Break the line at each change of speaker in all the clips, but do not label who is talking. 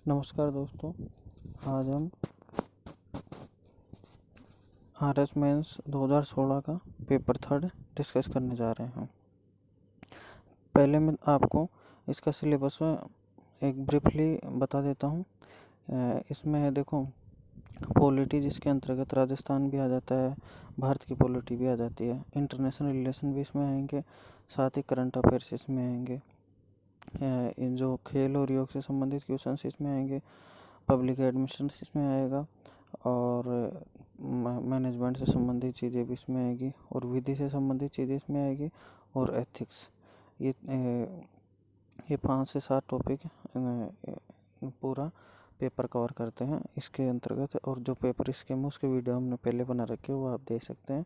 नमस्कार दोस्तों। आज हम RS मेंस 2016 का पेपर थर्ड डिस्कस करने जा रहे हैं। पहले मैं आपको इसका सिलेबस एक ब्रीफली बता देता हूँ। इसमें है देखो, पॉलिटी जिसके अंतर्गत राजस्थान भी आ जाता है, भारत की पॉलिटी भी आ जाती है, इंटरनेशनल रिलेशन भी इसमें आएंगे, साथ ही करंट अफेयर्स इसमें आएंगे, इन जो खेल और योग से संबंधित क्वेश्चन इसमें आएंगे, पब्लिक एडमिशन इसमें आएगा और मैनेजमेंट से संबंधित चीज़ें भी इसमें आएगी और विधि से संबंधित चीज़ें इसमें आएगी और एथिक्स। ये 5 से 7 टॉपिक पूरा पेपर कवर करते हैं इसके अंतर्गत। और जो पेपर स्कीम उसके वीडियो हमने पहले बना रखे वो आप देख सकते हैं।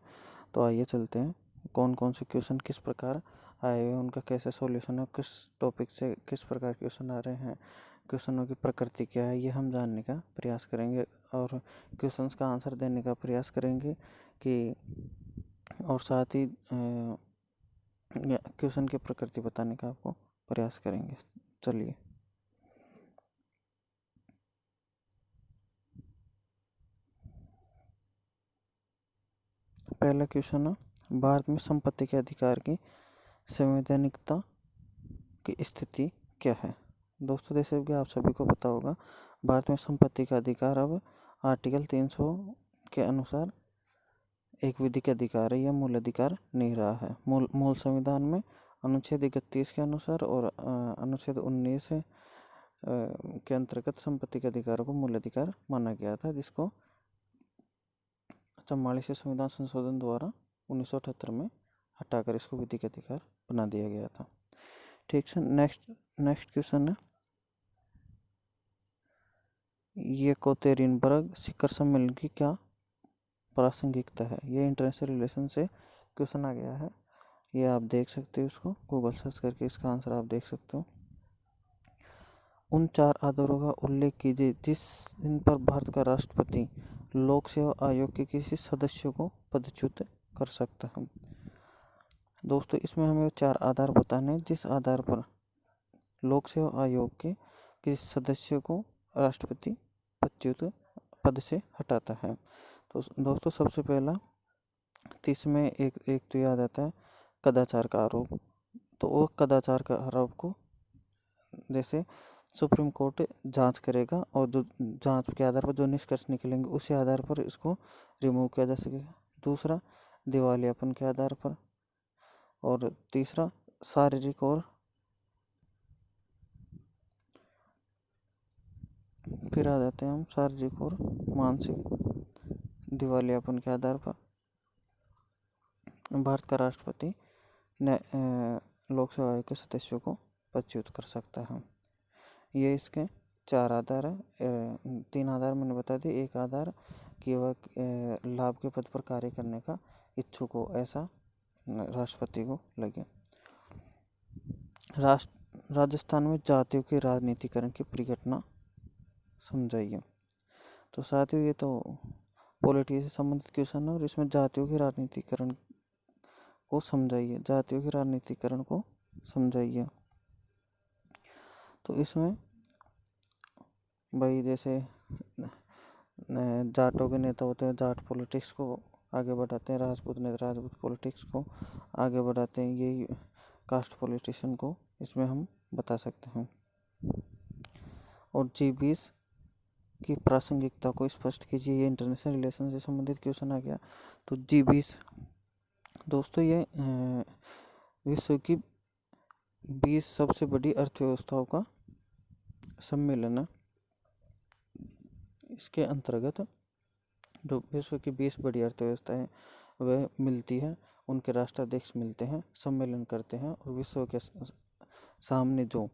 तो आइए चलते हैं, कौन कौन से क्वेश्चन किस प्रकार आए हुए, उनका कैसे सॉल्यूशन है, किस टॉपिक से किस प्रकार क्वेश्चन आ रहे हैं, क्वेश्चनों की प्रकृति क्या है, ये हम जानने का प्रयास करेंगे और क्वेश्चंस का आंसर देने का प्रयास करेंगे कि और साथ ही क्वेश्चन की प्रकृति बताने का आपको प्रयास करेंगे। चलिए, पहला क्वेश्चन है, भारत में संपत्ति के अधिकार की संवैधानिकता की स्थिति क्या है। दोस्तों, जैसे कि आप सभी को पता होगा, भारत में संपत्ति का अधिकार अब आर्टिकल 300 के अनुसार एक विधिक अधिकार है, यह मूल अधिकार नहीं रहा है। मूल संविधान में अनुच्छेद 31 के अनुसार और अनुच्छेद 19 के अंतर्गत संपत्ति के अधिकारों को मूल अधिकार माना गया था, जिसको 44वें संविधान संशोधन द्वारा 1978 में हटाकर इसको विधिक अधिकार बना दिया गया था। ठीक है, नेक्स्ट क्वेश्चन है, येकतेरिनबर्ग शिखर सम्मेलन की क्या प्रासंगिकता है। ये इंटरनेशनल रिलेशन से क्वेश्चन आ गया है, ये आप देख सकते हो, इसको गूगल सर्च करके इसका आंसर आप देख सकते हो। उन 4 आधारों का उल्लेख कीजिए जिस इन पर भारत का राष्ट्रपति लोक सेवा आयोग के किसी सदस्य को पदच्युत कर सकता है। दोस्तों, इसमें हमें 4 आधार बताने हैं जिस आधार पर लोक सेवा आयोग के किसी सदस्य को राष्ट्रपति पदच्युत पद से हटाता है। तो दोस्तों, सबसे पहला इसमें एक तो याद आता है कदाचार का आरोप। तो वो कदाचार का आरोप को जैसे सुप्रीम कोर्ट जांच करेगा और जो जांच के आधार पर जो निष्कर्ष निकलेंगे उसी आधार पर इसको रिमूव किया जा सकेगा। दूसरा, दिवालियापन के आधार पर। और तीसरा, शारीरिक और फिर आ जाते हैं हम शारीरिक और मानसिक दिवालियापन के आधार पर भारत का राष्ट्रपति लोक सेवा आयोग के सदस्यों को पदच्युत कर सकता है। ये इसके 4 आधार है। 3 आधार मैंने बता दिए। एक आधार कि वह लाभ के पद पर कार्य करने का इच्छुक हो, ऐसा राष्ट्रपति को लगे। राजस्थान में जातियों के राजनीतिकरण की परिघटना समझाइए। तो साथियों, ये तो पॉलिटी से संबंधित क्वेश्चन है और इसमें जातियों के राजनीतिकरण को समझाइए, जातियों के राजनीतिकरण को समझाइए। तो इसमें भाई जैसे जाटों के नेता होते हैं, जाट पॉलिटिक्स को आगे बढ़ाते हैं, राजपूत नेता राजपूत पॉलिटिक्स को आगे बढ़ाते हैं, यही कास्ट पॉलिटिशियन को इसमें हम बता सकते हैं। और G20 की प्रासंगिकता को स्पष्ट कीजिए। ये इंटरनेशनल रिलेशन से संबंधित क्वेश्चन आ गया। तो G20 दोस्तों, ये विश्व की 20 सबसे बड़ी अर्थव्यवस्थाओं का सम्मेलन है। इसके अंतर्गत जो विश्व की 20 बड़ी अर्थव्यवस्थाएं वह मिलती है, उनके राष्ट्राध्यक्ष मिलते हैं, सम्मेलन करते हैं और विश्व के सामने जो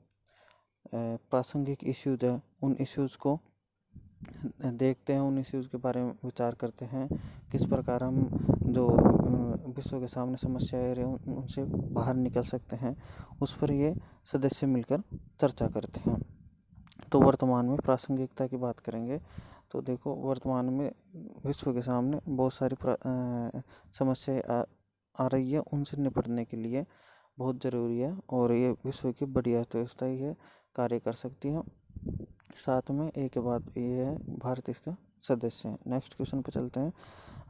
प्रासंगिक इश्यूज है उन इश्यूज़ को देखते हैं, उन इश्यूज़ के बारे में विचार करते हैं, किस प्रकार हम जो विश्व के सामने समस्याएं रहे उनसे बाहर निकल सकते हैं, उस पर ये सदस्य मिलकर चर्चा करते हैं। तो वर्तमान में प्रासंगिकता की बात करेंगे तो देखो, वर्तमान में विश्व के सामने बहुत सारी समस्याएं आ रही है, उनसे निपटने के लिए बहुत ज़रूरी है और ये विश्व की बड़ी अर्थव्यवस्था ही है, कार्य कर सकती है। साथ में एक के बाद ये है भारत इसका सदस्य है। नेक्स्ट क्वेश्चन पे चलते हैं।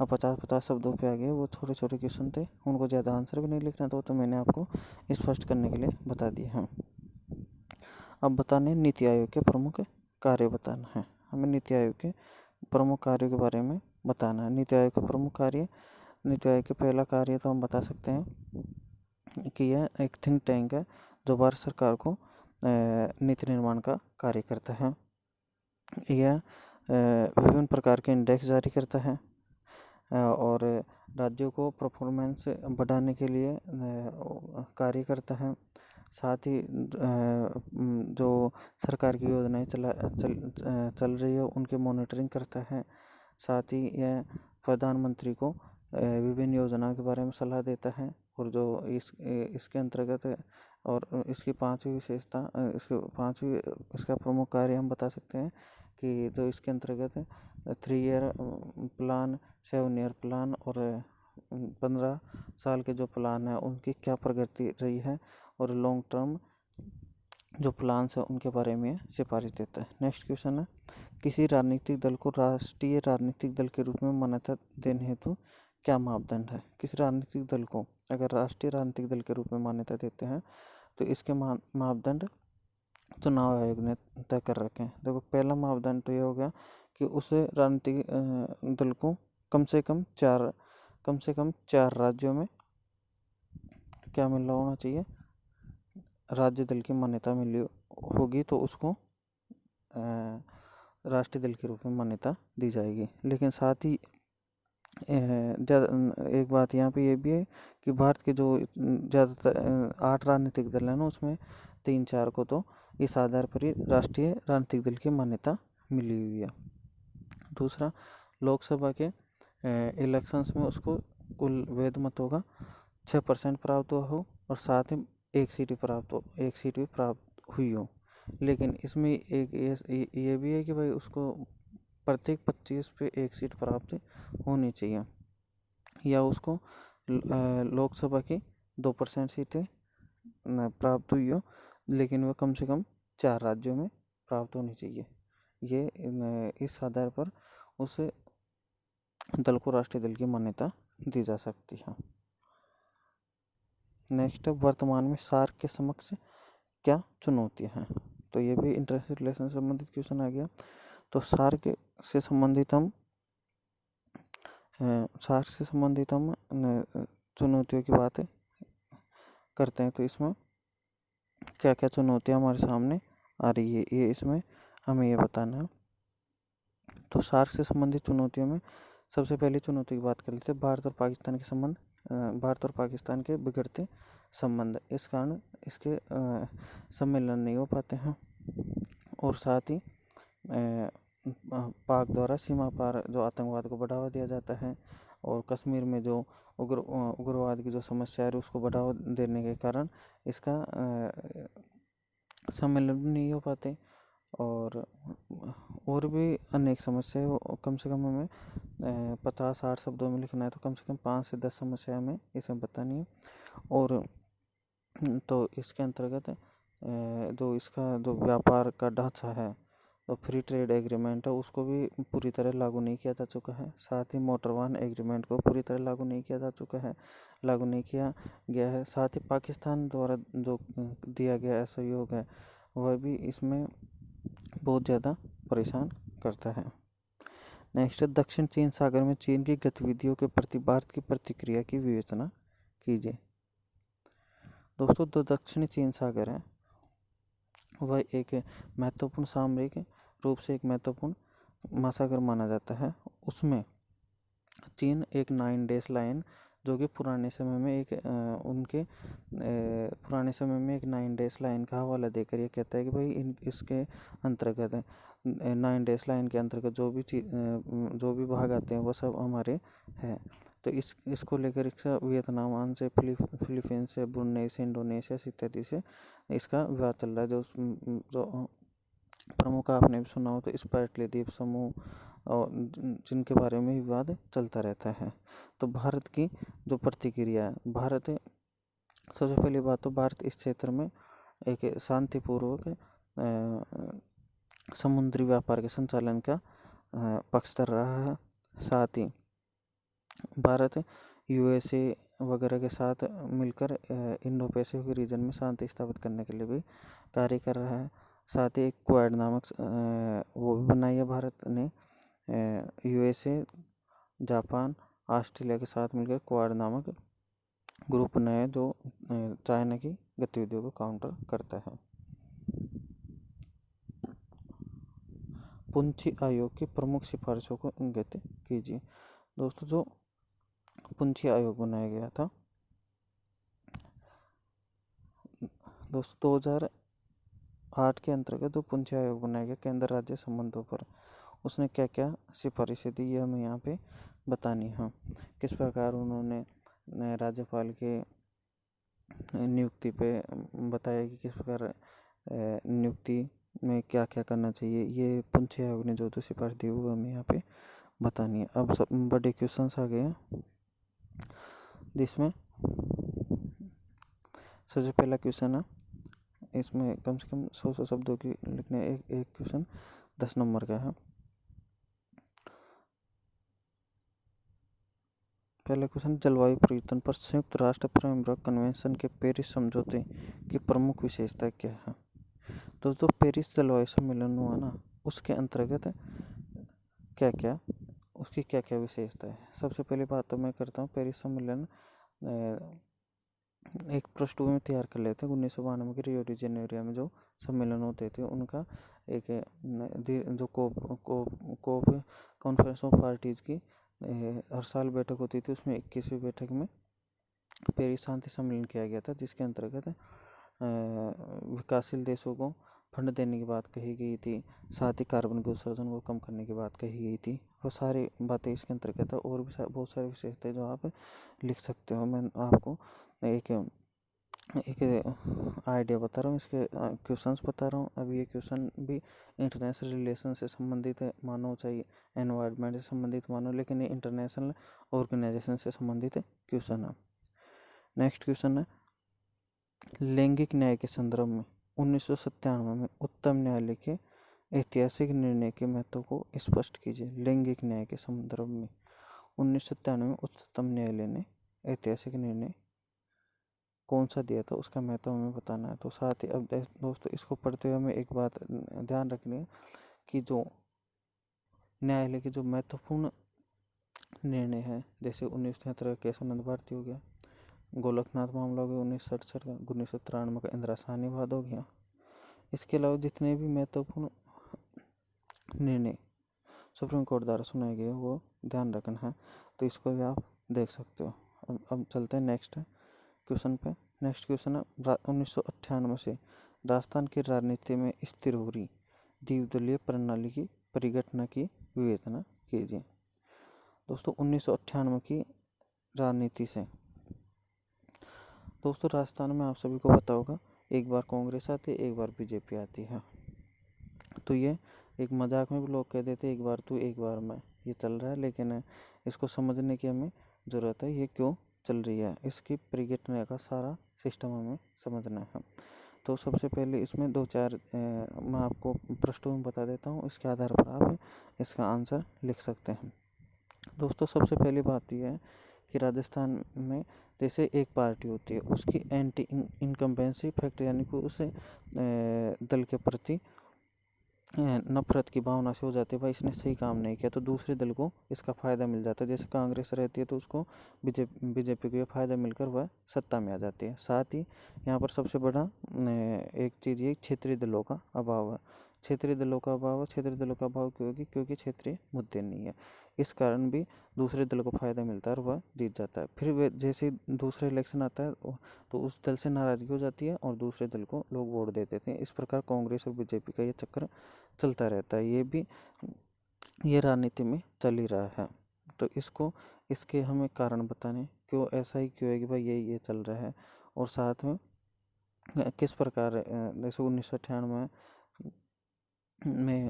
अब 50-50 शब्दों पे आ गए, वो छोटे छोटे क्वेश्चन थे, उनको ज़्यादा आंसर भी नहीं लिखना था, तो मैंने आपको स्पष्ट करने के लिए बता दिए हैं। अब बताने नीति आयोग के प्रमुख कार्य बताना है हमें। नीति आयोग के प्रमुख कार्यों के बारे में बताना है। नीति आयोग का प्रमुख कार्य, नीति आयोग का पहला कार्य तो हम बता सकते हैं कि यह एक थिंक टैंक है जो भारत सरकार को नीति निर्माण का कार्य करता है। यह विभिन्न प्रकार के इंडेक्स जारी करता है और राज्यों को परफॉर्मेंस बढ़ाने के लिए कार्य करता है। साथ ही जो सरकार की योजनाएं चल रही है उनकी मॉनिटरिंग करता है। साथ ही यह प्रधानमंत्री को विभिन्न योजनाओं के बारे में सलाह देता है। और जो इसके अंतर्गत और इसकी पांचवी विशेषता, इसका प्रमुख कार्य हम बता सकते हैं कि जो इसके अंतर्गत 3 ईयर प्लान, 7 ईयर प्लान और 15 साल के जो प्लान है उनकी क्या प्रगति रही है, और लॉन्ग टर्म जो प्लान्स है उनके बारे में सिफारिश देता है। नेक्स्ट क्वेश्चन है, किसी राजनीतिक दल को राष्ट्रीय राजनीतिक दल के रूप में मान्यता देने हेतु क्या मापदंड है। किसी राजनीतिक दल को अगर राष्ट्रीय राजनीतिक दल के रूप में मान्यता देते हैं तो इसके मापदंड चुनाव आयोग ने तय कर रखे हैं। देखो, पहला मापदंड तो ये हो गया कि उस राजनीतिक दल को कम से कम चार राज्यों में क्या मिल रहा होना चाहिए, राज्य दल की मान्यता मिली होगी तो उसको राष्ट्रीय दल के रूप में मान्यता दी जाएगी। लेकिन साथ ही एक बात यहाँ पे ये भी है कि भारत के जो ज़्यादातर 8 राजनीतिक दल है ना, उसमें 3-4 को तो इस आधार पर ही राष्ट्रीय राजनीतिक दल की मान्यता मिली हुई है। दूसरा, लोकसभा के इलेक्शंस में उसको कुल वैध मतों का 6% प्राप्त हुआ हो और साथ ही एक सीट भी प्राप्त हुई हो। लेकिन इसमें एक ये भी है कि भाई उसको प्रत्येक 25 पे एक सीट प्राप्त होनी चाहिए, या उसको लोकसभा की 2% सीटें प्राप्त हुई हो, लेकिन वह कम से कम 4 राज्यों में प्राप्त होनी चाहिए। ये इस आधार पर उस दल को राष्ट्रीय दल की मान्यता दी जा सकती है। नेक्स्ट, वर्तमान में सार्क के समक्ष क्या चुनौतियां हैं। तो ये भी इंटरनेशनल रिलेशन से संबंधित क्वेश्चन आ गया। तो सार्क से संबंधित हम चुनौतियों की बातें करते हैं। तो इसमें क्या क्या चुनौतियां हमारे सामने आ रही है, ये इसमें हमें ये बताना है। तो सार्क से संबंधित चुनौतियों में सबसे पहली चुनौती की बात कर लेते हैं, भारत और पाकिस्तान के संबंध। भारत और पाकिस्तान के बिगड़ते संबंध, इस कारण इसके सम्मेलन नहीं हो पाते हैं। और साथ ही पाक द्वारा सीमा पार जो आतंकवाद को बढ़ावा दिया जाता है, और कश्मीर में जो उग्रवाद की जो समस्या है उसको बढ़ावा देने के कारण इसका सम्मेलन भी नहीं हो पाते। और भी अनेक समस्या, कम से कम हमें 50-60 शब्दों में लिखना है तो कम से कम 5 से 10 समस्या हमें इसमें बतानी है। और तो इसके अंतर्गत जो इसका जो व्यापार का ढांचा है, तो फ्री ट्रेड एग्रीमेंट है, उसको भी पूरी तरह लागू नहीं किया जा चुका है। साथ ही मोटर वाहन एग्रीमेंट को पूरी तरह लागू नहीं किया गया है। साथ ही पाकिस्तान द्वारा जो दिया गया सहयोग है वह भी इसमें बहुत ज़्यादा परेशान करता है। नेक्स्ट, दक्षिण चीन सागर में चीन की गतिविधियों के प्रति भारत की प्रतिक्रिया की विवेचना कीजिए। दोस्तों, जो दक्षिणी चीन सागर है वह एक महत्वपूर्ण सामरिक रूप से एक महत्वपूर्ण महासागर माना जाता है। उसमें चीन एक 9 डेज लाइन, जो कि पुराने समय में एक 9 डेज लाइन का हवाला देकर ये कहता है कि भाई इसके अंतर्गत 9 डेज लाइन के अंतर्गत जो भी भाग आते हैं वो सब हमारे हैं। तो इसको लेकर वियतनाम से, फिलीपींस से, ब्रुनेई से, इंडोनेशिया से इत्यादि से इसका विवाद चल रहा है। जो प्रमुख आपने भी सुना हो तो स्पाइटली द्वीप समूह, और जिनके बारे में विवाद चलता रहता है। तो भारत की जो प्रतिक्रिया है, सबसे पहली बात तो भारत इस क्षेत्र में एक शांतिपूर्वक समुद्री व्यापार के संचालन का पक्षधर रहा है। साथ ही भारत यूएसए वगैरह के साथ मिलकर इंडो पैसिफिक रीजन में शांति स्थापित करने के लिए भी कार्य कर रहा है। साथ ही एक क्वाड नामक वो भी बनाई है भारत ने, यूएसए, जापान, ऑस्ट्रेलिया के साथ मिलकर क्वाड नामक ग्रुप बनाया है जो चाइना की गतिविधियों को काउंटर करता है। पुंछी आयोग की प्रमुख सिफारिशों को इंगित कीजिए। दोस्तों, जो पुंछी आयोग बनाया गया था दोस्तों 2008 के अंतर्गत जो पुंछी आयोग बनाया गया केंद्र राज्य संबंधों पर, उसने क्या क्या सिफारिशें दी ये हमें यहाँ पे बतानी है। किस प्रकार उन्होंने राज्यपाल के नियुक्ति पे बताया कि किस प्रकार नियुक्ति में क्या क्या करना चाहिए, ये पुंछी आयोग ने जो जो सिफारिश दी वो हमें यहाँ पे बतानी है। अब सब बड़े क्वेश्चंस आ गए हैं, जिसमें सबसे पहला क्वेश्चन है, इसमें कम से कम 100 शब्दों की लिखने, एक क्वेश्चन 10 नंबर का है। पहला क्वेश्चन, जलवायु परिवर्तन पर संयुक्त राष्ट्र फ्रेमवर्क कन्वेंशन के पेरिस समझौते की प्रमुख विशेषता क्या है। दोस्तों, पेरिस जलवायु सम्मेलन हुआ ना, उसके अंतर्गत क्या क्या उसकी क्या क्या विशेषता है। सबसे पहली बात तो मैं करता हूँ, पेरिस सम्मेलन एक पृष्ठभूमि तैयार कर लेते हैं। 1992 के रियो डी जेनेरियो में जो सम्मेलन होते थे उनका एक जो कोप कॉन्फ्रेंस ऑफ पार्टीज की हर साल बैठक होती थी, उसमें 21वीं बैठक में पेरिस शांति सम्मेलन किया गया था, जिसके अंतर्गत विकासशील देशों को फंड देने की बात कही गई थी। साथ ही कार्बन के उत्सर्जन को कम करने की बात कही गई थी। वो सारी बातें इसके अंतर्गत है, और भी बहुत सारी विशेषताएं जो आप लिख सकते हो। मैं आपको एक आइडिया बता रहा हूँ, इसके क्वेश्चंस बता रहा हूँ। अभी ये क्वेश्चन भी इंटरनेशनल रिलेशन से संबंधित है मानो, चाहिए एनवायरनमेंट से संबंधित मानो, लेकिन ये इंटरनेशनल ऑर्गेनाइजेशन से संबंधित क्वेश्चन है। नेक्स्ट क्वेश्चन है, लैंगिक न्याय के संदर्भ में 1997 में उच्चतम न्यायालय के ऐतिहासिक निर्णय के महत्व को स्पष्ट कीजिए। लैंगिक न्याय के संदर्भ में 1997 में उच्चतम न्यायालय ने ऐतिहासिक निर्णय कौन सा दिया था, उसका महत्व हमें बताना है। तो साथ ही अब दोस्तों, इसको पढ़ते हुए हमें एक बात ध्यान रखनी है कि जो न्यायालय के जो महत्वपूर्ण निर्णय है, जैसे 1973 का केशवानंद भारती हो गया, गोलकनाथ मामला हो गया 1967 का, 1993 का इंदिरा साहनी वाद हो गया। इसके अलावा जितने भी महत्वपूर्ण निर्णय सुप्रीम कोर्ट द्वारा सुनाए गए वो ध्यान रखना है, तो इसको भी आप देख सकते हो। अब चलते हैं नेक्स्ट क्वेश्चन पे। नेक्स्ट क्वेश्चन है, 1998 से राजस्थान की राजनीति में स्थिर हो रही द्विदलीय प्रणाली की परिघटना की विवेचना कीजिए। दोस्तों, 1998 की राजनीति से दोस्तों राजस्थान में आप सभी को पता होगा, एक बार कांग्रेस आती है, एक बार बीजेपी आती है। तो ये एक मजाक में भी लोग कह देते हैं एक बार तू एक बार मैं, ये चल रहा है, लेकिन इसको समझने की हमें ज़रूरत है, ये क्यों चल रही है, इसकी परिघटना का सारा सिस्टम हमें समझना है। तो सबसे पहले इसमें 2-4 मैं आपको पृष्ठभूमि बता देता हूँ, इसके आधार पर आप इसका आंसर लिख सकते हैं। दोस्तों, सबसे पहली बात यह है कि राजस्थान में जैसे एक पार्टी होती है, उसकी एंटी इनकम्बेंसी फैक्टर, यानी कि उसे दल के प्रति नफरत की भावना से हो जाती है, भाई इसने सही काम नहीं किया, तो दूसरे दल को इसका फ़ायदा मिल जाता है। जैसे कांग्रेस रहती है तो उसको बीजेपी को फ़ायदा मिलकर वह सत्ता में आ जाती है। साथ ही यहाँ पर सबसे बड़ा एक चीज़ ये क्षेत्रीय दलों का अभाव है। क्षेत्रीय दलों का अभाव क्यों होगी, क्योंकि क्षेत्रीय मुद्दे नहीं है, इस कारण भी दूसरे दल को फ़ायदा मिलता है और वह जीत जाता है। फिर वे जैसे दूसरा इलेक्शन आता है तो उस दल से नाराज़गी हो जाती है और दूसरे दल को लोग वोट दे देते हैं। इस प्रकार कांग्रेस और बीजेपी का ये चक्कर चलता रहता है, ये राजनीति में चल ही रहा है। तो इसके हमें कारण बताने, क्यों ऐसा ही क्यों है कि भाई ये चल रहा है, और साथ में किस प्रकार जैसे 1998 में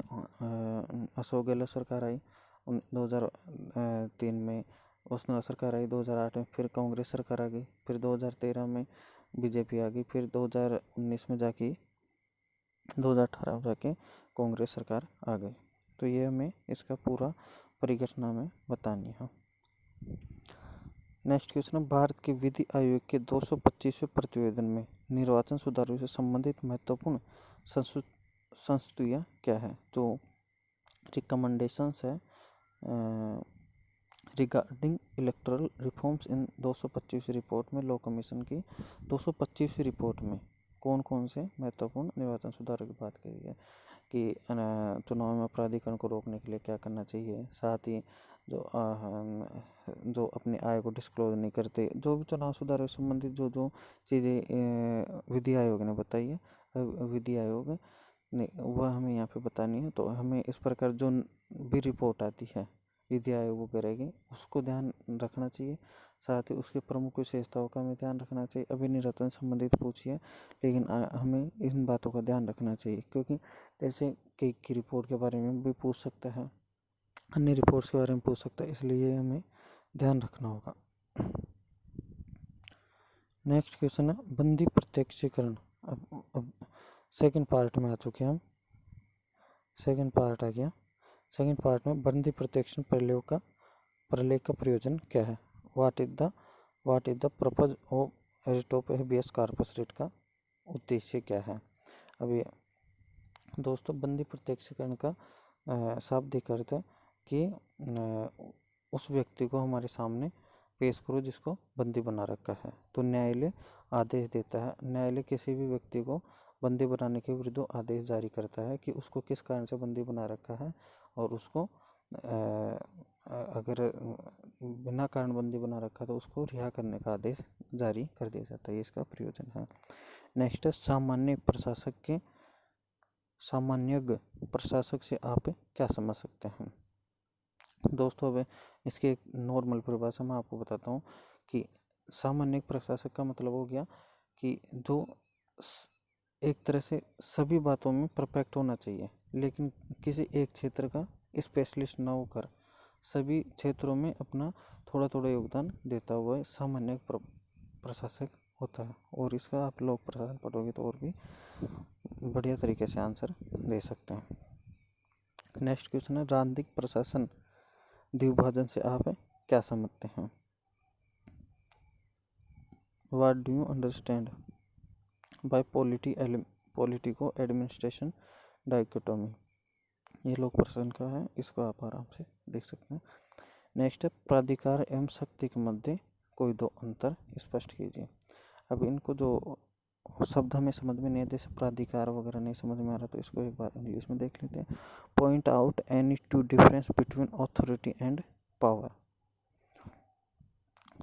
अशोक गहलोत सरकार आई, 2003 में उसने सरकार आई, 2008 में फिर कांग्रेस सरकार आ गई, फिर 2013 में बीजेपी आ गई, फिर 2019 में जाके 2018 जाके कांग्रेस सरकार आ गई। तो ये हमें इसका पूरा परिघटना में बतानी है। नेक्स्ट क्वेश्चन है, भारत के विधि आयोग के 225वें प्रतिवेदन में निर्वाचन सुधारों से संबंधित महत्वपूर्ण संस्तुतियाँ क्या है? जो रिकमेंडेशंस है रिगार्डिंग इलेक्टोरल रिफॉर्म्स इन 225वीं रिपोर्ट में, लॉ कमीशन की 225वीं रिपोर्ट में कौन कौन से महत्वपूर्ण निर्वाचन सुधारों की बात करी है कि चुनाव में अपराधीकरण को रोकने के लिए क्या करना चाहिए, साथ ही जो अपनी आय को डिस्क्लोज नहीं करते, जो भी चुनाव सुधारों से संबंधित जो जो चीज़ें विधि आयोग ने बताई है, विधि आयोग ने वह हमें यहाँ पे बतानी है। तो हमें इस प्रकार जो भी रिपोर्ट आती है विधि आयोग वो करेगी उसको ध्यान रखना चाहिए, साथ ही उसके प्रमुख विशेषताओं का हमें ध्यान रखना चाहिए। अभी निर्वाचन संबंधित पूछिए, लेकिन हमें इन बातों का ध्यान रखना चाहिए, क्योंकि जैसे की रिपोर्ट के बारे में भी पूछ सकता है, अन्य रिपोर्ट्स के बारे में पूछ सकता है, इसलिए हमें ध्यान रखना होगा। नेक्स्ट क्वेश्चन है, बंदी प्रत्यक्षीकरण। अब सेकंड पार्ट में आ चुके हैं हम, सेकंड पार्ट आ गया। सेकंड पार्ट में बंदी प्रत्यक्षीकरण प्रलेख का प्रयोजन क्या है? What is the purpose of writ of habeas corpus writ का उद्देश्य क्या है? अभी दोस्तों बंदी प्रत्यक्षीकरण का शाब्दिक अर्थ है कि उस व्यक्ति को हमारे सामने पेश करो जिसको बंदी बना रखा है। तो न्यायालय आदेश देता है, न्यायालय किसी भी व्यक्ति को बंदी बनाने के विरुद्ध आदेश जारी करता है कि उसको किस कारण से बंदी बना रखा है, और उसको अगर बिना कारण बंदी बना रखा तो उसको रिहा करने का आदेश जारी कर दिया जाता है। ये इसका प्रयोजन है। नेक्स्ट है, सामान्यज्ञ प्रशासक से आप क्या समझ सकते हैं? दोस्तों अब इसकी एक नॉर्मल परिभाषा मैं आपको बताता हूँ कि सामान्य प्रशासक का मतलब हो गया कि जो एक तरह से सभी बातों में परफेक्ट होना चाहिए, लेकिन किसी एक क्षेत्र का स्पेशलिस्ट ना होकर सभी क्षेत्रों में अपना थोड़ा थोड़ा योगदान देता हुआ सामान्य प्रशासक होता है। और इसका आप लोक प्रशासन पढ़ोगे तो और भी बढ़िया तरीके से आंसर दे सकते हैं। नेक्स्ट क्वेश्चन है, राजनीतिक प्रशासन द्विभाजन से आप क्या समझते हैं? What do you understand by politico administration dichotomy? ये लोक प्रशासन का है, इसको आप आराम से देख सकते हैं। नेक्स्ट है, प्राधिकार एवं शक्ति के मध्य कोई दो अंतर स्पष्ट कीजिए। अब इनको जो शब्द हमें समझ में नहीं आते, जैसे प्राधिकार वगैरह नहीं समझ में आ रहा, तो इसको एक बार इंग्लिश में देख लेते हैं। Point out any two difference between authority and power.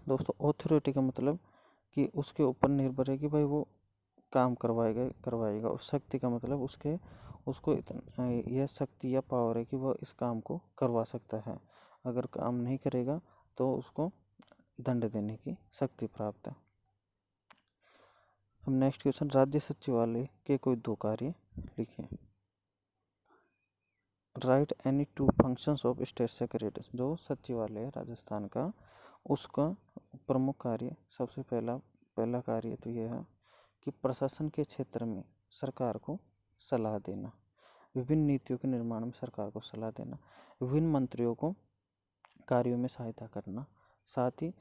दोस्तों ऑथोरिटी का मतलब कि उसके ऊपर निर्भर है कि भाई वो काम करवाएगा, और शक्ति का मतलब उसको इतना यह शक्ति या पावर है कि वह इस काम को करवा सकता है, अगर काम नहीं करेगा तो उसको दंड देने की शक्ति प्राप्त है। अब नेक्स्ट क्वेश्चन, राज्य सचिवालय के कोई दो कार्य लिखें। Right any two functions of state secretary. जो सचिवालय है राजस्थान का, उसका प्रमुख कार्य सबसे पहला कार्य तो यह है कि प्रशासन के क्षेत्र में सरकार को सलाह देना, विभिन्न नीतियों के निर्माण में सरकार को सलाह देना, विभिन्न मंत्रियों को कार्यों में सहायता करना, साथ ही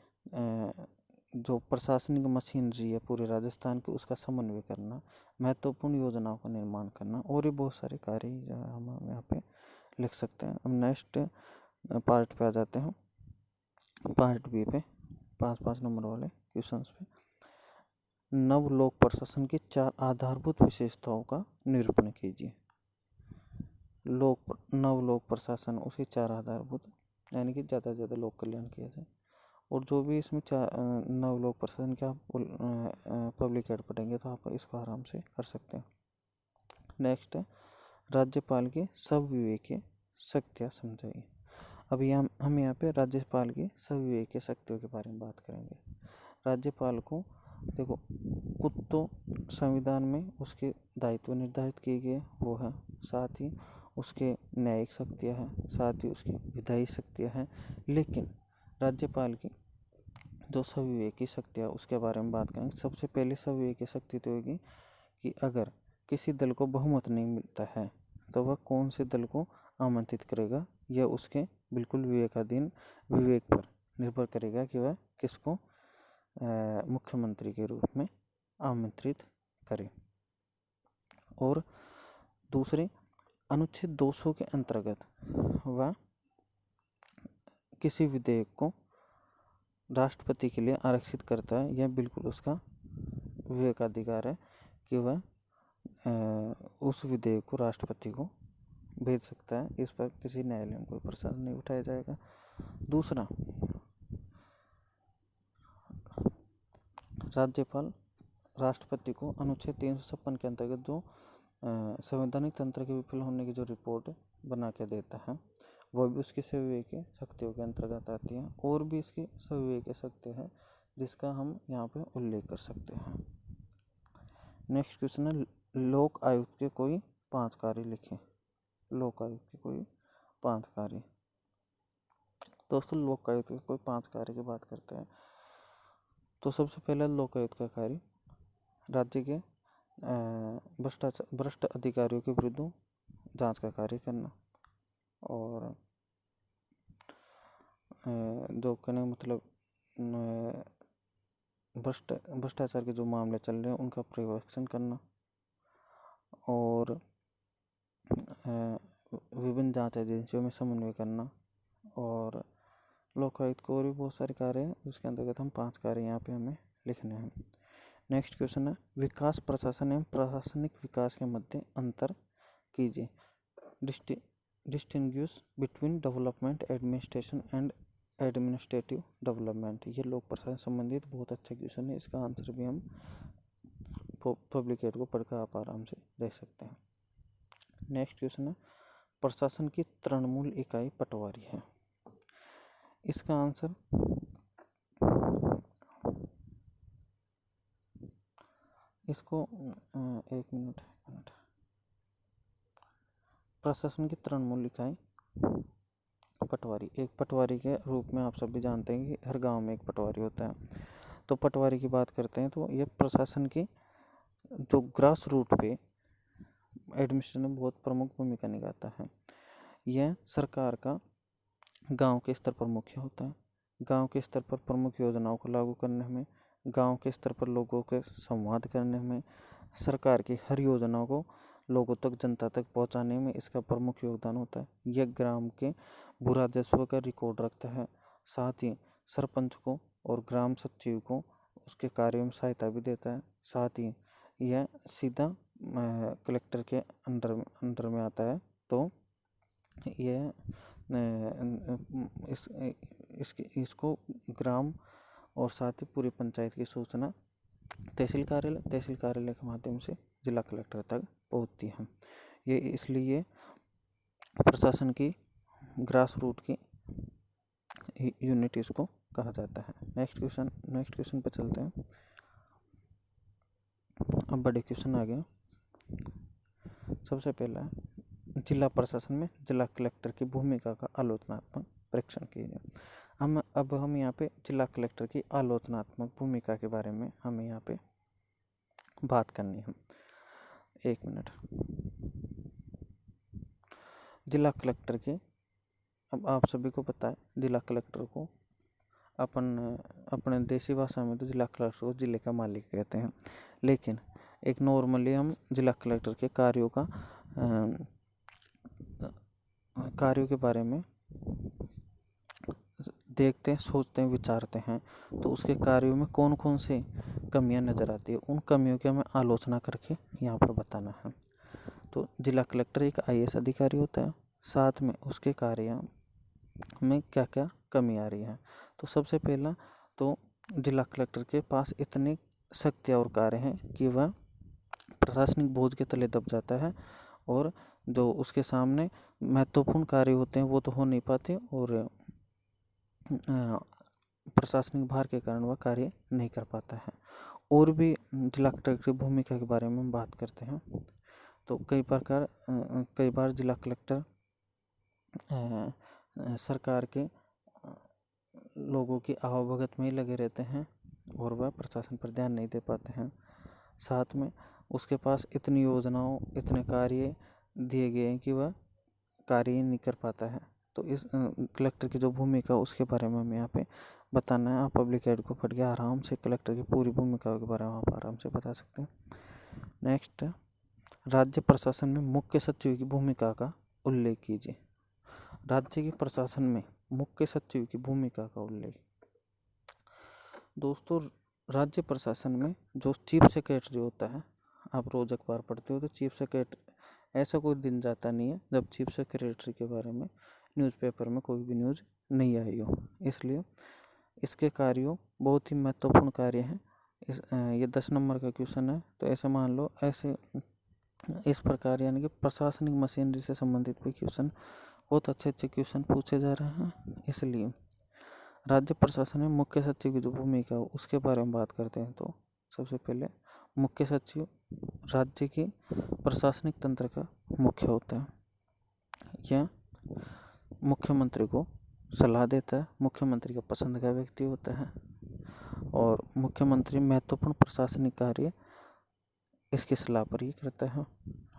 जो प्रशासनिक मशीनरी है पूरे राजस्थान की उसका समन्वय करना, महत्वपूर्ण योजनाओं का निर्माण करना, और भी बहुत सारे कार्य हम यहाँ पे लिख सकते हैं। अब नेक्स्ट पार्ट पे आ जाते हैं, पार्ट बी पे 5 नंबर वाले क्वेश्चंस पे। नव लोक प्रशासन की 4 आधारभूत विशेषताओं का निरूपण कीजिए। नव लोक प्रशासन उसकी 4 आधारभूत, यानी कि ज़्यादा से ज़्यादा लोक कल्याण किया जाए। और जो भी इसमें नव लोक प्रशासन के आप पब्लिक एड पढ़ेंगे तो आप इसको आराम से कर सकते हैं। नेक्स्ट है, राज्यपाल की सविवेकीय शक्तियाँ समझाइए। अभी हम यहाँ पे राज्यपाल की सविवेकीय शक्तियों के बारे में बात करेंगे। राज्यपाल को देखो, कुछ तो संविधान में उसके दायित्व निर्धारित किए गए वो है, साथ ही उसके न्यायिक शक्तियाँ हैं, साथ ही उसकी विधायी शक्तियाँ हैं, लेकिन राज्यपाल की जो सविवेकी शक्तियाँ उसके बारे में बात करेंगे। सबसे पहले सविवेकी शक्ति तो होगी कि अगर किसी दल को बहुमत नहीं मिलता है तो वह कौन से दल को आमंत्रित करेगा, यह उसके बिल्कुल विवेक पर निर्भर करेगा कि वह किसको मुख्यमंत्री के रूप में आमंत्रित करे। और दूसरे, अनुच्छेद 200 के अंतर्गत वह किसी विधेयक को राष्ट्रपति के लिए आरक्षित करता है। यह बिल्कुल उसका विवेकाधिकार है कि वह उस विधेयक को राष्ट्रपति को भेज सकता है। इस पर किसी न्यायालय में कोई प्रश्न नहीं उठाया जाएगा। दूसरा, राज्यपाल राष्ट्रपति को अनुच्छेद 356 के अंतर्गत जो संवैधानिक तंत्र के विफल होने की जो रिपोर्ट बना के देता है वह भी उसकी स्वविवेकीय शक्तियों के अंतर्गत आती है। और भी इसकी स्वविवेकीय शक्ति है जिसका हम यहाँ पे उल्लेख कर सकते हैं। नेक्स्ट क्वेश्चन है, लोक आयुक्त के कोई 5 कार्य लिखें। लोक आयुक्त के कोई 5 कार्य। दोस्तों, लोक आयुक्त के कोई 5 कार्य की बात करते हैं तो सबसे पहला लोक आयुक्त का कार्य राज्य के भ्रष्ट अधिकारियों के विरुद्ध जांच का कार्य करना। और जो कहने मतलब भ्रष्टाचार के जो मामले चल रहे हैं उनका पर्यवेक्षण करना। और विभिन्न जांच एजेंसियों में समन्वय करना। और लोकायुक्त को और भी बहुत सारे कार्य हैं जिसके अंतर्गत हम 5 कार्य यहाँ पे हमें लिखने हैं। नेक्स्ट क्वेश्चन है, विकास प्रशासन एवं प्रशासनिक विकास के मध्य अंतर कीजिए। Distinguish between development administration and administrative development. ये लोक प्रशासन संबंधित बहुत अच्छा क्वेश्चन है। इसका आंसर भी हम पब्लिकेट को पढ़कर आप आराम से देख सकते हैं। नेक्स्ट क्वेश्चन है, प्रशासन की तृणमूल इकाई पटवारी है। इसका आंसर इसको एक मिनट प्रशासन की तृणमूल इकाई पटवारी। एक पटवारी के रूप में आप सभी जानते हैं कि हर गांव में एक पटवारी होता है। तो पटवारी की बात करते हैं तो यह प्रशासन की जो ग्रास रूट पे एडमिनिस्ट्रेशन में बहुत प्रमुख भूमिका निभाता है। यह सरकार का गांव के स्तर पर मुख्य होता है। गांव के स्तर पर प्रमुख योजनाओं को लागू करने में, गांव के स्तर पर लोगों के संवाद करने में, सरकार की हर योजनाओं को लोगों तक, जनता तक पहुंचाने में इसका प्रमुख योगदान होता है। यह ग्राम के भू राजस्व का रिकॉर्ड रखता है। साथ ही सरपंच को और ग्राम सचिव को उसके कार्यों में सहायता भी देता है। साथ ही यह सीधा कलेक्टर के अंडर में आता है। तो यह इसको ग्राम और साथ ही पूरी पंचायत की सूचना तहसील कार्यालय के माध्यम से जिला कलेक्टर तक पहुंचती है। ये इसलिए प्रशासन की ग्रास रूट की यूनिट इसको कहा जाता है। नेक्स्ट क्वेश्चन पे चलते हैं। अब बड़े क्वेश्चन आ गए। सबसे पहला, जिला प्रशासन में जिला कलेक्टर की भूमिका का आलोचनात्मक परीक्षण कीजिए। हम यहाँ पे जिला कलेक्टर की आलोचनात्मक भूमिका के बारे में हमें यहाँ पे बात करनी है। एक मिनट। जिला कलेक्टर के, अब आप सभी को पता है जिला कलेक्टर को अपने देसी भाषा में तो जिला कलेक्टर को जिले का मालिक कहते हैं। लेकिन एक नॉर्मली हम जिला कलेक्टर के कार्यों के बारे में देखते हैं, सोचते हैं, विचारते हैं तो उसके कार्यों में कौन कौन से कमियां नज़र आती है, उन कमियों की हमें आलोचना करके यहाँ पर बताना है। तो जिला कलेक्टर एक IAS अधिकारी होता है। साथ में उसके कार्य में क्या क्या कमी आ रही है। तो सबसे पहला तो जिला कलेक्टर के पास इतनी शक्तियाँ और कार्य हैं कि वह प्रशासनिक बोझ के तले दब जाता है और जो उसके सामने महत्वपूर्ण कार्य होते हैं वो तो हो नहीं पाते और प्रशासनिक भार के कारण वह कार्य नहीं कर पाता है। और भी जिला कलेक्टर की भूमिका के बारे में हम बात करते हैं तो कई बार जिला कलेक्टर सरकार के लोगों की आवभगत में ही लगे रहते हैं और वह प्रशासन पर ध्यान नहीं दे पाते हैं। साथ में उसके पास इतनी योजनाओं, इतने कार्य दिए गए हैं कि वह कार्य नहीं कर पाता है। तो इस कलेक्टर की जो भूमिका उसके बारे में हमें यहाँ पे बताना है। आप पब्लिक एड को पढ़ के आराम से कलेक्टर की पूरी भूमिका के बारे में आप आराम से बता सकते हैं। नेक्स्ट, राज्य प्रशासन में मुख्य सचिव की भूमिका का उल्लेख कीजिए। राज्य के प्रशासन में मुख्य सचिव की भूमिका का उल्लेख। दोस्तों, राज्य प्रशासन में जो चीफ सेक्रेटरी होता है, आप रोज अखबार पढ़ते हो तो चीफ सेक्रेटरी, ऐसा कोई दिन जाता नहीं है जब चीफ सेक्रेटरी के बारे में न्यूज़पेपर में कोई भी न्यूज़ नहीं आई हो। इसलिए इसके कार्यों बहुत ही महत्वपूर्ण कार्य हैं। ये 10 नंबर का क्वेश्चन है। तो ऐसे मान लो, ऐसे इस प्रकार यानी कि प्रशासनिक मशीनरी से संबंधित भी क्वेश्चन, बहुत अच्छे अच्छे क्वेश्चन पूछे जा रहे हैं। इसलिए राज्य प्रशासन में मुख्य सचिव की जो भूमिका है उसके बारे में बात करते हैं। तो सबसे पहले मुख्य सचिव राज्य के प्रशासनिक तंत्र का मुख्य होता है। यह मुख्यमंत्री को सलाह देता है, मुख्यमंत्री का पसंद का व्यक्ति होता है और मुख्यमंत्री महत्वपूर्ण प्रशासनिक कार्य इसकी सलाह पर ही करता है।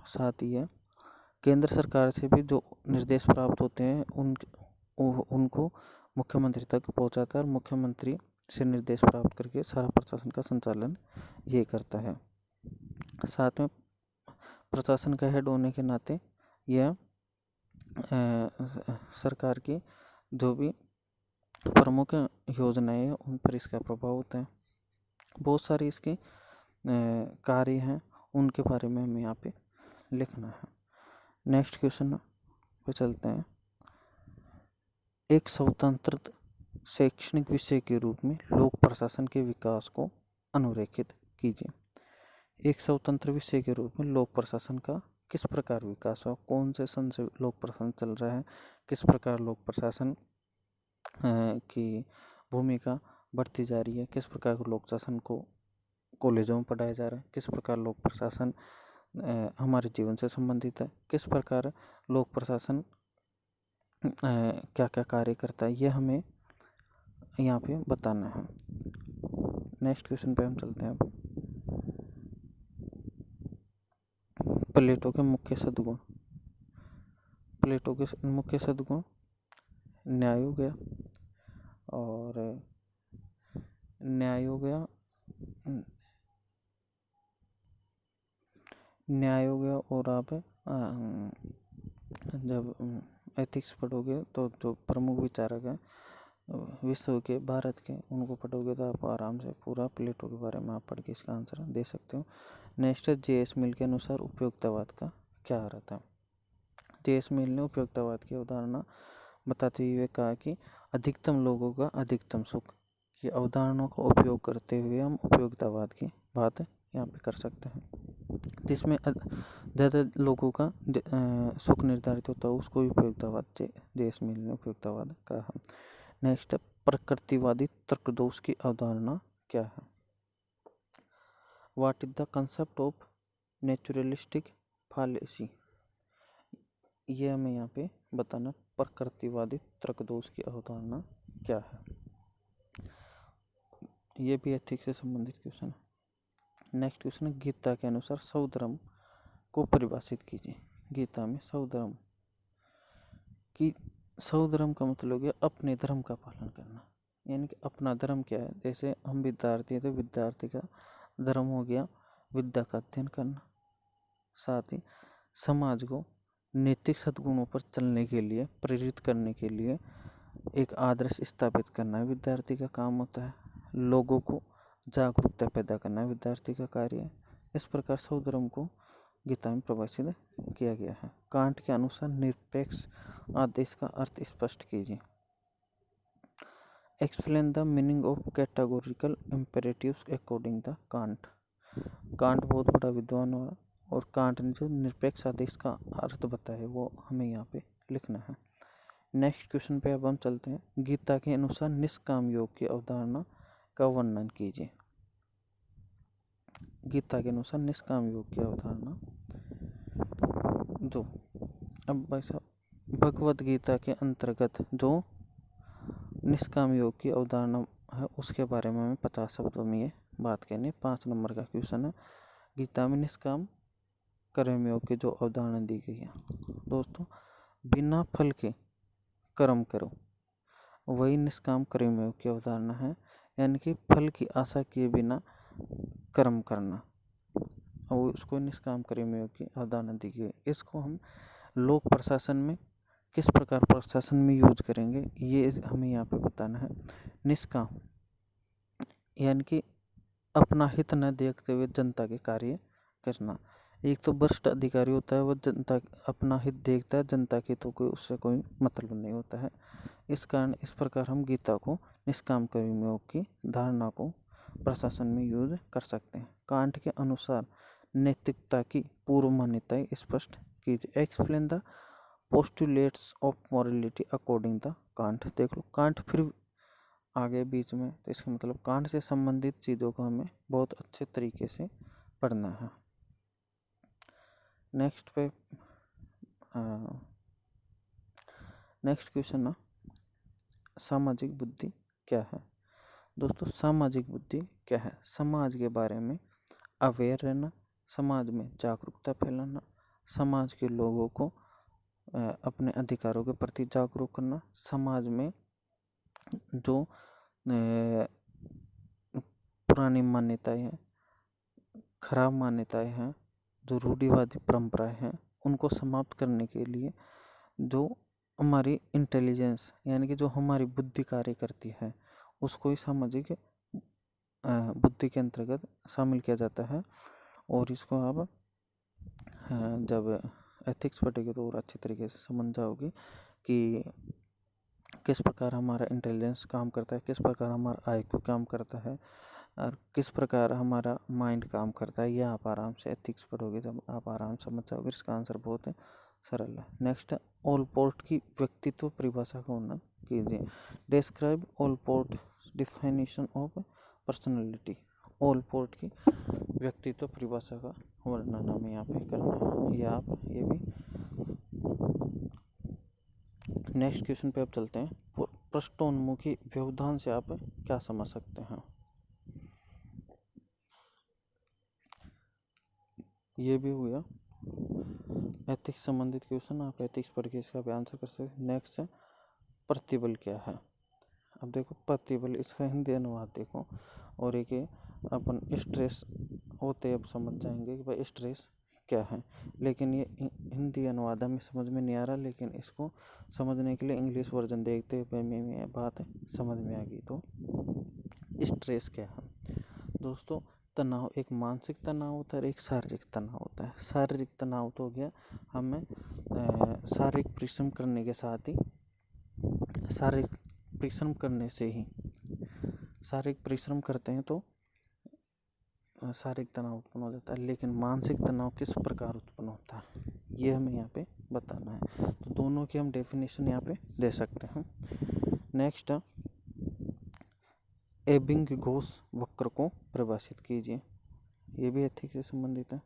साथ ही केंद्र सरकार से भी जो निर्देश प्राप्त होते हैं उनको मुख्यमंत्री तक पहुंचाता है और मुख्यमंत्री से निर्देश प्राप्त करके सारा प्रशासन का संचालन ये करता है। साथ में प्रशासन का हेड होने के नाते यह सरकार की जो भी प्रमुख योजनाएं हैं उन पर इसका प्रभाव होता है। बहुत सारी इसके कार्य हैं, उनके बारे में हमें यहाँ पे लिखना है। नेक्स्ट क्वेश्चन पे चलते हैं। एक स्वतंत्र शैक्षणिक विषय के रूप में लोक प्रशासन के विकास को अनुरेखित कीजिए। एक स्वतंत्र विषय के रूप में लोक प्रशासन का किस प्रकार विकास हुआ, कौन से सन से लोक प्रशासन चल रहा है, किस प्रकार लोक प्रशासन की भूमिका बढ़ती जा रही है, किस प्रकार लोक प्रशासन को कॉलेजों में पढ़ाया जा रहा है, किस प्रकार लोक प्रशासन हमारे जीवन से संबंधित है, किस प्रकार लोक प्रशासन क्या क्या कार्य करता है, ये हमें यहाँ पे बताना है। नेक्स्ट क्वेश्चन पे हम चलते हैं। प्लेटो के मुख्य सद्गुण। प्लेटो के मुख्य सद्गुण न्याय हो गया और न्याय हो गया और आप जब एथिक्स पढ़ोगे तो जो प्रमुख विचारक हैं विश्व के, भारत के, उनको पढ़ोगे तो आप आराम से पूरा प्लेटो के बारे में आप पढ़ के इसका आंसर दे सकते हो। नेक्स्ट है, जे.एस. मिल के अनुसार उपयोगितावाद का क्या अर्थ है। जे.एस. मिल ने उपयोगितावाद की अवधारणा बताते हुए कहा कि अधिकतम लोगों का अधिकतम सुख, ये अवधारणाओं का उपयोग करते हुए हम उपयोगितावाद की बात यहाँ पे कर सकते हैं, जिसमें ज़्यादा लोगों का सुख निर्धारित होता है, उसको उपयोगितावाद जे.एस. मिल ने उपयोगितावाद कहा। नेक्स्ट, प्रकृतिवादी तर्कदोष की अवधारणा क्या है। What is the concept of naturalistic fallacy, ये हमें यहाँ पे बताना। प्रकृतिवादी तर्कदोष की अवधारणा क्या है, ये भी एथिक्स से संबंधित क्वेश्चन है। नेक्स्ट क्वेश्चन है, गीता के अनुसार स्वधर्म को परिभाषित कीजिए। गीता में स्वधर्म का मतलब है अपने धर्म का पालन करना, यानी कि अपना धर्म क्या है। जैसे हम विद्यार्थी हैं तो विद्यार्थी का धर्म हो गया विद्या का अध्ययन करना। साथ ही समाज को नैतिक सद्गुणों पर चलने के लिए प्रेरित करने के लिए एक आदर्श स्थापित करना विद्यार्थी का काम होता है। लोगों को जागरूकता पैदा करना विद्यार्थी का कार्य है। इस प्रकार स्वधर्म को गीता में परिभाषित किया गया है। कांट के अनुसार निरपेक्ष आदेश का अर्थ स्पष्ट कीजिए। Explain the meaning of categorical imperatives according the can't. Can't बहुत बड़ा विद्वान हुआ और कांट ने जो निरपेक्ष आदेश का अर्थ बताया वो हमें यहाँ पे लिखना है। नेक्स्ट क्वेश्चन पे अब हम चलते हैं। गीता के अनुसार निष्काम योग की अवधारणा का वर्णन कीजिए। गीता के अनुसार निष्काम योग की अवधारणा जो अब भाई साहब भगवत गीता के अंतर्गत जो निष्काम योग की अवधारणा है उसके बारे में हमें 50 शब्दों में ये बात करनी है। 5 नंबर का क्वेश्चन है। गीता में निष्काम कर्मयोग की जो अवधारणा दी गई है दोस्तों, बिना फल के कर्म करो, वही निष्काम कर्मयोग की अवधारणा है। यानी कि फल की आशा किए बिना कर्म करना, और उसको निष्काम कर्मयोग की अवधारणा दी गई। इसको हम लोक प्रशासन में किस प्रकार प्रशासन में यूज करेंगे, ये हमें यहाँ पे बताना है। निष्काम यानी कि अपना हित न देखते हुए जनता के कार्य करना। एक तो भ्रष्ट अधिकारी होता है, वो जनता अपना हित देखता है, जनता के तो कोई उससे कोई मतलब नहीं होता है। इस कारण इस प्रकार हम गीता को निष्काम कर्मयोग की धारणा को प्रशासन में यूज कर सकते हैं। कांट के अनुसार नैतिकता की पूर्व मान्यताएं स्पष्ट कीजिए। Explain the postulates of morality according the can't. देख लो कांट फिर आगे बीच में, तो इसका मतलब कांट से संबंधित चीज़ों को हमें बहुत अच्छे तरीके से पढ़ना है। नेक्स्ट क्वेश्चन ना, सामाजिक बुद्धि क्या है। दोस्तों सामाजिक बुद्धि क्या है? समाज के बारे में अवेयर रहना, समाज में जागरूकता फैलाना, समाज के लोगों को अपने अधिकारों के प्रति जागरूक करना, समाज में जो पुरानी मान्यताएं हैं, खराब मान्यताएं हैं, जो रूढ़िवादी परंपराएं हैं, उनको समाप्त करने के लिए जो हमारी इंटेलिजेंस यानी कि जो हमारी बुद्धि कार्य करती है, उसको ही सामाजिक बुद्धि के अंतर्गत शामिल किया जाता है। और इसको आप जब एथिक्स पढ़ेंगे तो और अच्छी तरीके से समझ जाओगे कि किस प्रकार हमारा इंटेलिजेंस काम करता है, किस प्रकार हमारा आईक्यू काम करता है, और किस प्रकार हमारा माइंड काम करता है। ये आप आराम से एथिक्स पढ़ोगे जब आप आराम से समझ जाओगे। इसका आंसर बहुत है सरल है। नेक्स्ट, ओलपोर्ट की व्यक्तित्व परिभाषा का वर्णन कीजिए। Describe Allport definition of personality. Allport की व्यक्तित्व परिभाषा का वर्णन हमें यहाँ पे करना है, या आप ये भी। नेक्स्ट क्वेश्चन पे आप चलते हैं। पृष्ठोन्मुखी व्यवधान से आप क्या समझ सकते हैं? ये भी हुआ एथिक्स संबंधित क्वेश्चन, आप एथिक्स पढ़ के इसका भी आंसर कर सकते हैं। नेक्स्ट है प्रतिबल क्या है। अब देखो प्रतिबल, इसका हिंदी अनुवाद देखो, और एक अपन स्ट्रेस होते अब समझ जाएंगे कि भाई स्ट्रेस क्या है। लेकिन ये हिंदी अनुवाद हमें समझ में नहीं आ रहा, लेकिन इसको समझने के लिए इंग्लिश वर्जन देखते हुए में बात समझ में आ गई। तो स्ट्रेस क्या है दोस्तों? तनाव, एक मानसिक तनाव होता है और एक शारीरिक तनाव होता है। शारीरिक तनाव तो हो गया हमें शारीरिक परिश्रम करने के साथ ही, शारीरिक परिश्रम करने से ही, शारीरिक परिश्रम करते हैं तो शारीरिक तनाव उत्पन्न हो जाता है। लेकिन मानसिक तनाव किस प्रकार उत्पन्न होता है, ये हमें यहाँ पे बताना है। तो दोनों की हम डेफिनेशन यहाँ पे दे सकते हैं। नेक्स्ट, एबिंग-घोष वक्र को परिभाषित कीजिए। ये भी एथिक्स से संबंधित है।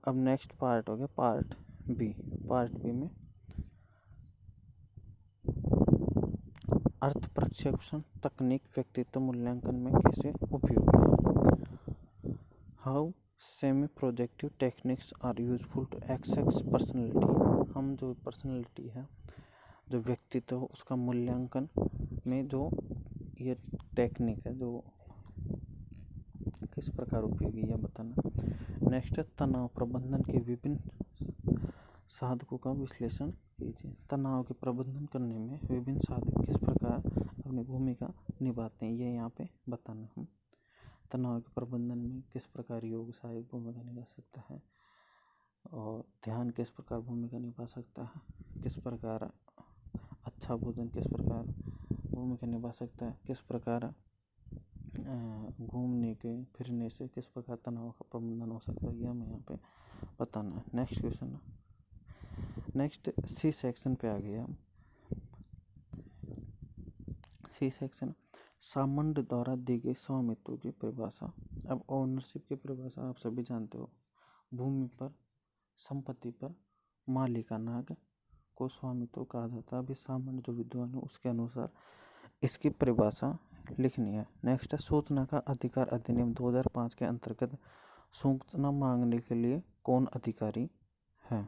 अब नेक्स्ट पार्ट हो गया पार्ट बी। पार्ट बी में अर्थ प्रक्षेपण तकनीक व्यक्तित्व मूल्यांकन में कैसे उपयोगी है। How semi projective techniques are useful to access personality. हम जो पर्सनैलिटी है, जो व्यक्तित्व, उसका मूल्यांकन में जो ये टेक्निक है, जो किस प्रकार उपयोगी है बताना। नेक्स्ट है तनाव प्रबंधन के विभिन्न साधकों का विश्लेषण कीजिए। तनाव के प्रबंधन करने में विभिन्न साधक किस प्रकार अपनी भूमिका निभाते हैं, ये यहाँ पे बताना है। तनाव के प्रबंधन में किस प्रकार योग सहायक भूमिका निभा सकता है, और ध्यान किस प्रकार भूमिका निभा सकता है, किस प्रकार अच्छा भोजन किस प्रकार भूमिका निभा सकता है, किस प्रकार घूमने के फिरने से किस प्रकार तनाव का प्रबंधन हो सकता है, ये हमें यहाँ पे बताना है। Next question, next C section पे आ गया। सी सेक्शन, सामंड द्वारा दी गई स्वामित्व की परिभाषा। अब ओनरशिप की परिभाषा आप सभी जानते हो। भूमि पर, संपत्ति पर मालिकाना को स्वामित्व कहा जाता है। अभी सामान्य जो विद्वान है उसके अनुसार इसकी परिभाषा लिखनी है। नेक्स्ट है सूचना का अधिकार अधिनियम 2005 के अंतर्गत सूचना मांगने के लिए कौन अधिकारी है।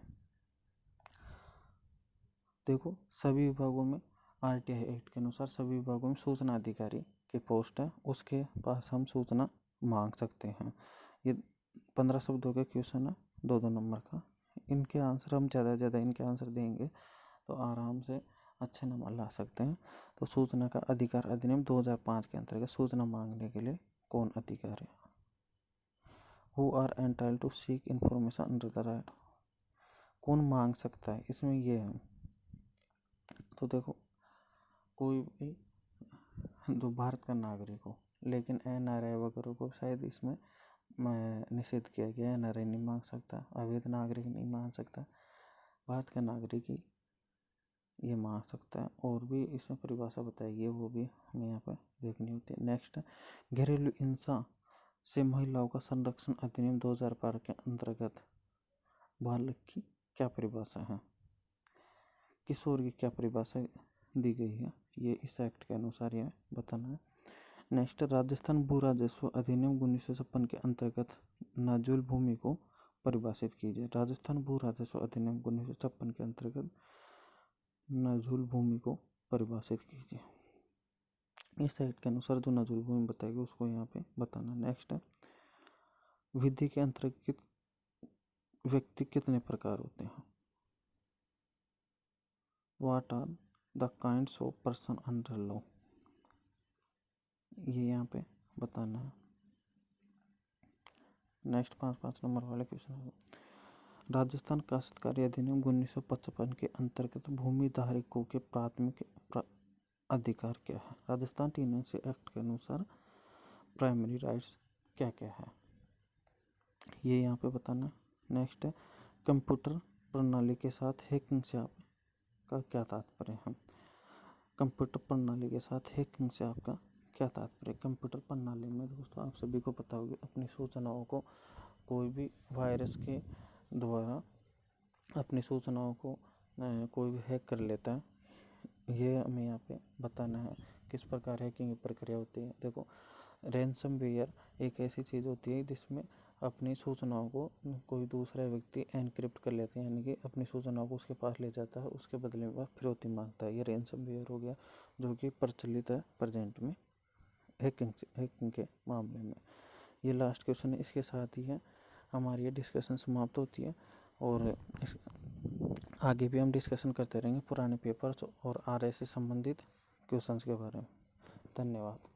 देखो, सभी विभागों में आरटीआई एक्ट के अनुसार सभी विभागों में सूचना अधिकारी की पोस्ट है, उसके पास हम सूचना मांग सकते हैं। ये 15 शब्दों का क्वेश्चन है, 2-2 नंबर का। इनके आंसर हम ज़्यादा से ज़्यादा इनके आंसर देंगे तो आराम से अच्छे नंबर ला सकते हैं। तो सूचना का अधिकार अधिनियम 2005 के अंतर्गत सूचना मांगने के लिए कौन अधिकारी है। Who are entitled to seek information under the right, कौन मांग सकता है, इसमें ये है। तो देखो, कोई भी जो भारत का नागरिक हो, लेकिन एनआरआई वगैरह को शायद इसमें निषेध किया गया है। एनआरआई नहीं मांग सकता, अवैध नागरिक नहीं मांग सकता, भारत का नागरिक ही ये मांग सकता है। और भी इसमें परिभाषा बताई गई है, वो भी हमें यहाँ पर देखनी होती है। नेक्स्ट, घरेलू हिंसा से महिलाओं का संरक्षण अधिनियम 2012 के अंतर्गत बालक की क्या परिभाषा है, किशोर की क्या परिभाषा दी गई है, ये इस एक्ट के अनुसार ये बताना है। नेक्स्ट, राजस्थान भू राजस्व अधिनियम 1956 के अंतर्गत नाजुल भूमि को परिभाषित कीजिए। राजस्थान भू राजस्व अधिनियम 1956 के अंतर्गत नाजुल भूमि को परिभाषित कीजिए। इस एक्ट के अनुसार जो नाजुल भूमि बताएगी उसको यहाँ पे बताना। नेक्स्ट है, विधि के अंतर्गत व्यक्ति कितने प्रकार होते हैं। What are the kinds of person under law, ये यहाँ पे बताना है। नेक्स्ट 5-5 नंबर वाले क्वेश्चन है। राजस्थान काश्तकारी अधिनियम 1955 के अंतर्गत भूमि धारकों के प्राथमिक अधिकार क्या है। राजस्थान टेनेंसी एक्ट के अनुसार प्राइमरी राइट्स क्या क्या है, ये यहाँ पे बताना। नेक्स्ट है, कंप्यूटर प्रणाली के साथ हैकिंग से आपका क्या तात्पर्य है। कंप्यूटर प्रणाली के साथ हैकिंग से आपका क्या तात्पर्य। कंप्यूटर प्रणाली में दोस्तों आप सभी को पता होगी, अपनी सूचनाओं को कोई भी वायरस के द्वारा अपनी सूचनाओं को कोई भी हैक कर लेता है। ये हमें यहाँ पे बताना है किस प्रकार हैकिंग की प्रक्रिया होती है। देखो, रैनसमवेयर एक ऐसी चीज़ होती है जिसमें अपनी सूचनाओं को कोई दूसरा व्यक्ति एनक्रिप्ट कर लेते हैं, यानी कि अपनी सूचनाओं को उसके पास ले जाता है, उसके बदले में वह फिरौती मांगता है। ये रैनसमवेयर हो गया, जो कि प्रचलित है प्रेजेंट में हैकिंग के मामले में। ये लास्ट क्वेश्चन है, इसके साथ ही है हमारी ये डिस्कशन समाप्त होती है। और आगे भी हम डिस्कशन करते रहेंगे पुराने पेपर्स और आरआई से संबंधित क्वेश्चंस के बारे में। धन्यवाद।